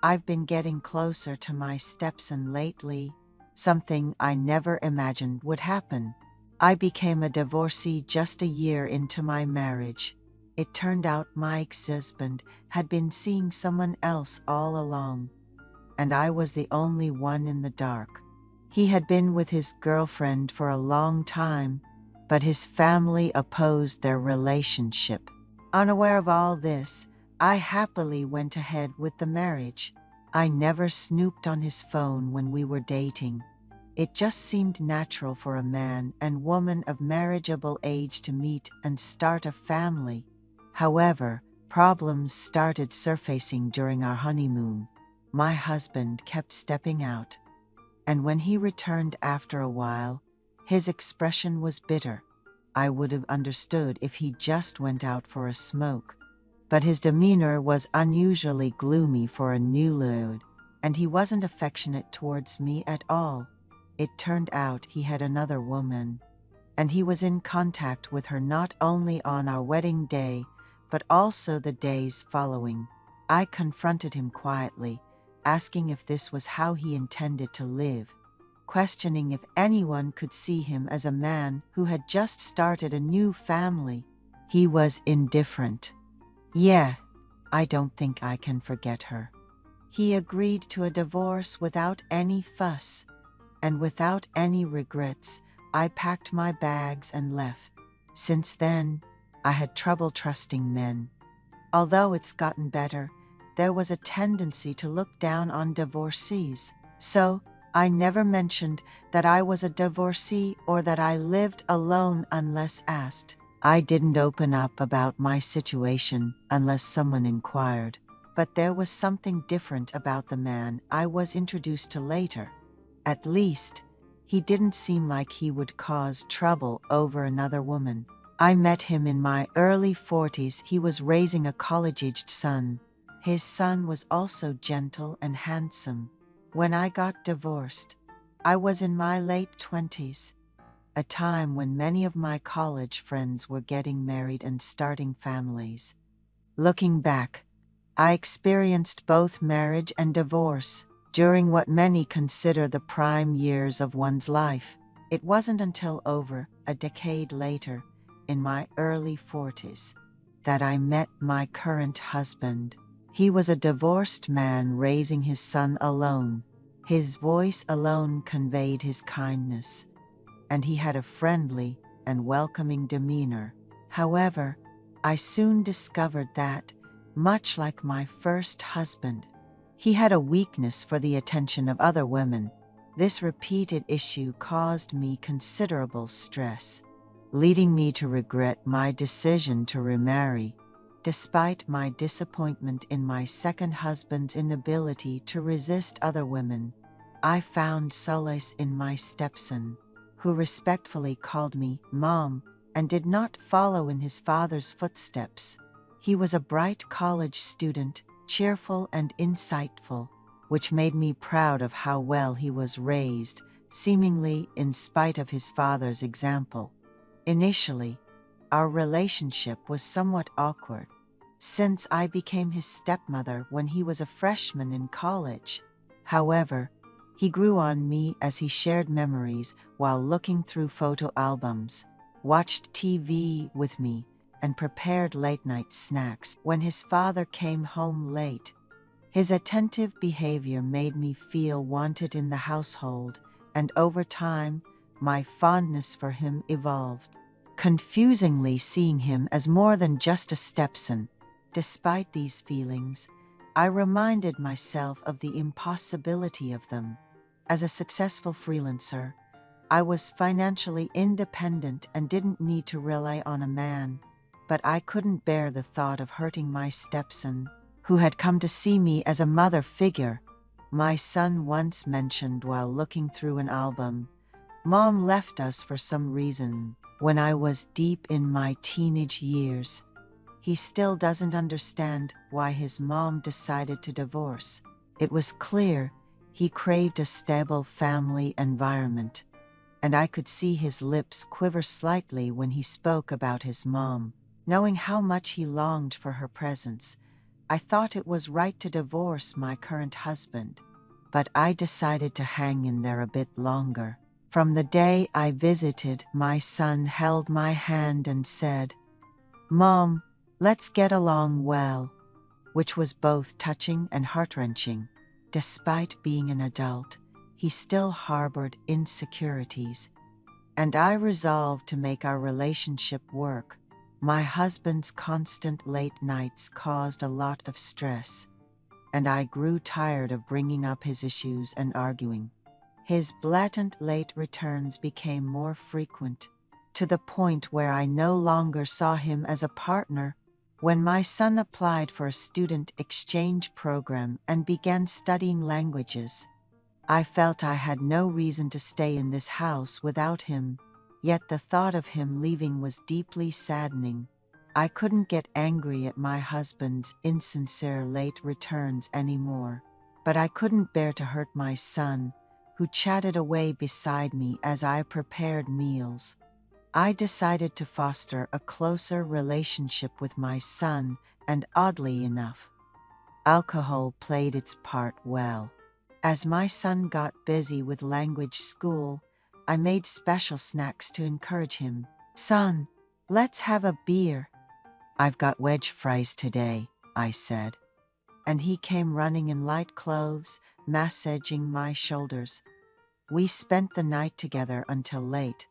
I've been getting closer to my stepson lately, something I never imagined would happen. I became a divorcee just a year into my marriage. It turned out my ex-husband had been seeing someone else all along, and I was the only one in the dark. He had been with his girlfriend for a long time, but his family opposed their relationship. Unaware of all this, I happily went ahead with the marriage. I never snooped on his phone when we were dating. It just seemed natural for a man and woman of marriageable age to meet and start a family. However, problems started surfacing during our honeymoon. My husband kept stepping out, and when he returned after a while, his expression was bitter. I would have understood if he just went out for a smoke, but his demeanor was unusually gloomy for a newlywed, and he wasn't affectionate towards me at all. It turned out he had another woman, and he was in contact with her not only on our wedding day, but also the days following. I confronted him quietly, asking if this was how he intended to live, questioning if anyone could see him as a man who had just started a new family. He was indifferent. "Yeah, I don't think I can forget her." He agreed to a divorce without any fuss, and without any regrets, I packed my bags and left. Since then, I had trouble trusting men. Although it's gotten better, there was a tendency to look down on divorcees, so I never mentioned that I was a divorcee or that I lived alone unless asked. I didn't open up about my situation unless someone inquired, but there was something different about the man I was introduced to later. At least, he didn't seem like he would cause trouble over another woman. I met him in my early 40s. He was raising a college-aged son. His son was also gentle and handsome. When I got divorced, I was in my late 20s, a time when many of my college friends were getting married and starting families. Looking back, I experienced both marriage and divorce during what many consider the prime years of one's life. It wasn't until over a decade later, in my early 40s, that I met my current husband. He was a divorced man raising his son alone. His voice alone conveyed his kindness, and he had a friendly and welcoming demeanor. However, I soon discovered that, much like my first husband, he had a weakness for the attention of other women. This repeated issue caused me considerable stress, leading me to regret my decision to remarry. Despite my disappointment in my second husband's inability to resist other women, I found solace in my stepson, who respectfully called me Mom and did not follow in his father's footsteps. He was a bright college student, cheerful and insightful, which made me proud of how well he was raised, seemingly in spite of his father's example. Initially, our relationship was somewhat awkward, since I became his stepmother when he was a freshman in college. However, he grew on me as he shared memories while looking through photo albums, watched TV with me, and prepared late-night snacks when his father came home late. His attentive behavior made me feel wanted in the household, and over time, my fondness for him evolved, confusingly seeing him as more than just a stepson. Despite these feelings, I reminded myself of the impossibility of them. As a successful freelancer, I was financially independent and didn't need to rely on a man, but I couldn't bear the thought of hurting my stepson, who had come to see me as a mother figure. My son once mentioned while looking through an album, "Mom left us for some reason when I was deep in my teenage years." He still doesn't understand why his mom decided to divorce. It was clear he craved a stable family environment, and I could see his lips quiver slightly when he spoke about his mom. Knowing how much he longed for her presence, I thought it was right to divorce my current husband, but I decided to hang in there a bit longer. From the day I visited, my son held my hand and said, "Mom, let's get along well," which was both touching and heart-wrenching. Despite being an adult, he still harbored insecurities, and I resolved to make our relationship work. My husband's constant late nights caused a lot of stress, and I grew tired of bringing up his issues and arguing. His blatant late returns became more frequent, to the point where I no longer saw him as a partner. When my son applied for a student exchange program and began studying languages, I felt I had no reason to stay in this house without him, yet the thought of him leaving was deeply saddening. I couldn't get angry at my husband's insincere late returns anymore, but I couldn't bear to hurt my son, who chatted away beside me as I prepared meals. I decided to foster a closer relationship with my son, and oddly enough, alcohol played its part well. As my son got busy with language school, I made special snacks to encourage him. "Son, let's have a beer." "I've got wedge fries today," I said, and he came running in light clothes, massaging my shoulders. We spent the night together until late,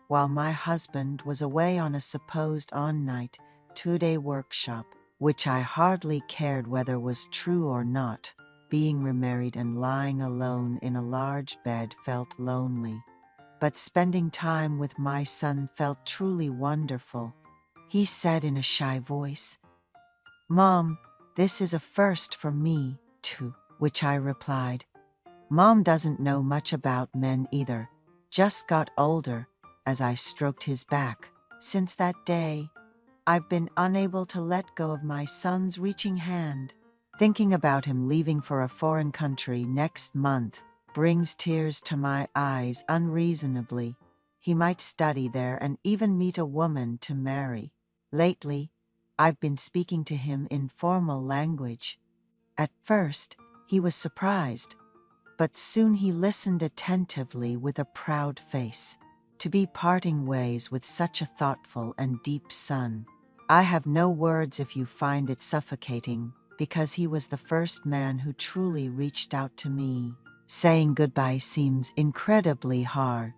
while my husband was away on a supposed on-night, 2-day workshop, which I hardly cared whether was true or not. Being remarried and lying alone in a large bed felt lonely, but spending time with my son felt truly wonderful. He said in a shy voice, "Mom, this is a first for me, too," which I replied, "Mom doesn't know much about men either, just got older," as I stroked his back. Since that day, I've been unable to let go of my son's reaching hand. Thinking about him leaving for a foreign country next month brings tears to my eyes unreasonably. He might study there and even meet a woman to marry. Lately, I've been speaking to him in formal language. At first, he was surprised, but soon he listened attentively with a proud face. To be parting ways with such a thoughtful and deep son. I have no words if you find it suffocating, because he was the first man who truly reached out to me. Saying goodbye seems incredibly hard.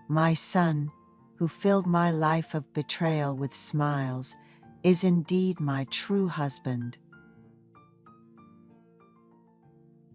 My son, who filled my life of betrayal with smiles, is indeed my true husband.